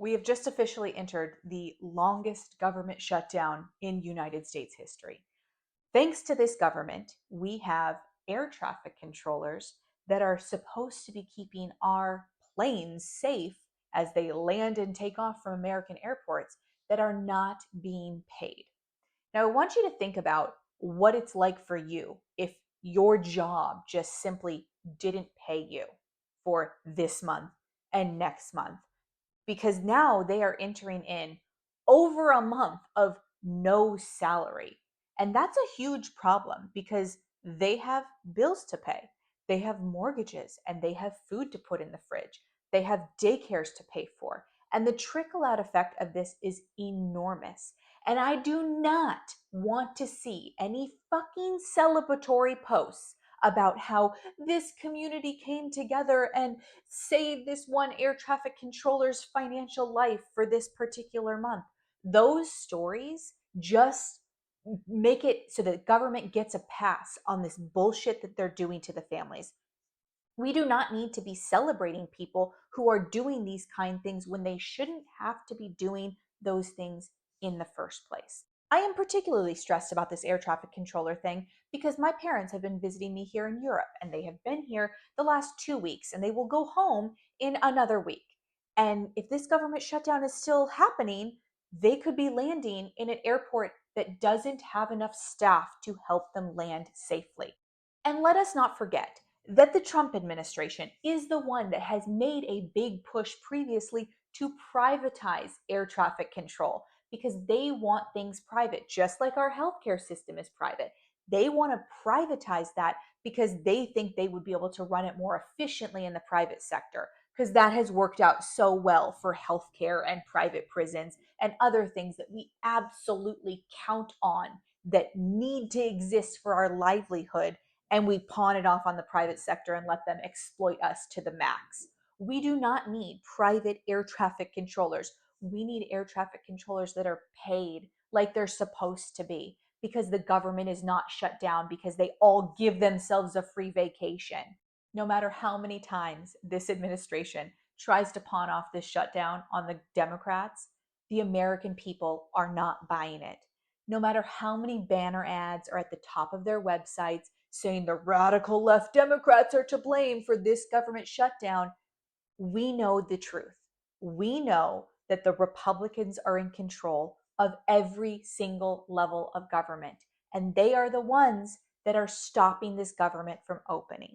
We have just officially entered the longest government shutdown in United States history. Thanks to this government, we have air traffic controllers that are supposed to be keeping our planes safe as they land and take off from American airports that are not being paid. Now, I want you to think about what it's like for you if your job just simply didn't pay you for this month and next month, because now they are entering in over a month of no salary. And that's a huge problem because they have bills to pay. They have mortgages and they have food to put in the fridge. They have daycares to pay for. And the trickle out effect of this is enormous. And I do not want to see any fucking celebratory posts about how this community came together and saved this one air traffic controller's financial life for this particular month. Those stories just make it so that government gets a pass on this bullshit that they're doing to the families. We do not need to be celebrating people who are doing these kind things when they shouldn't have to be doing those things in the first place. I am particularly stressed about this air traffic controller thing because my parents have been visiting me here in Europe and they have been here the last 2 weeks and they will go home in another week. And if this government shutdown is still happening, they could be landing in an airport that doesn't have enough staff to help them land safely. And let us not forget that the Trump administration is the one that has made a big push previously to privatize air traffic control because they want things private, just like our healthcare system is private. They want to privatize that because they think they would be able to run it more efficiently in the private sector because that has worked out so well for healthcare and private prisons and other things that we absolutely count on that need to exist for our livelihood, and we pawn it off on the private sector and let them exploit us to the max. We do not need private air traffic controllers. We need air traffic controllers that are paid like they're supposed to be because the government is not shut down because they all give themselves a free vacation. No matter how many times this administration tries to pawn off this shutdown on the Democrats, the American people are not buying it. No matter how many banner ads are at the top of their websites saying the radical left Democrats are to blame for this government shutdown, we know the truth. We know that the Republicans are in control of every single level of government, and they are the ones that are stopping this government from opening.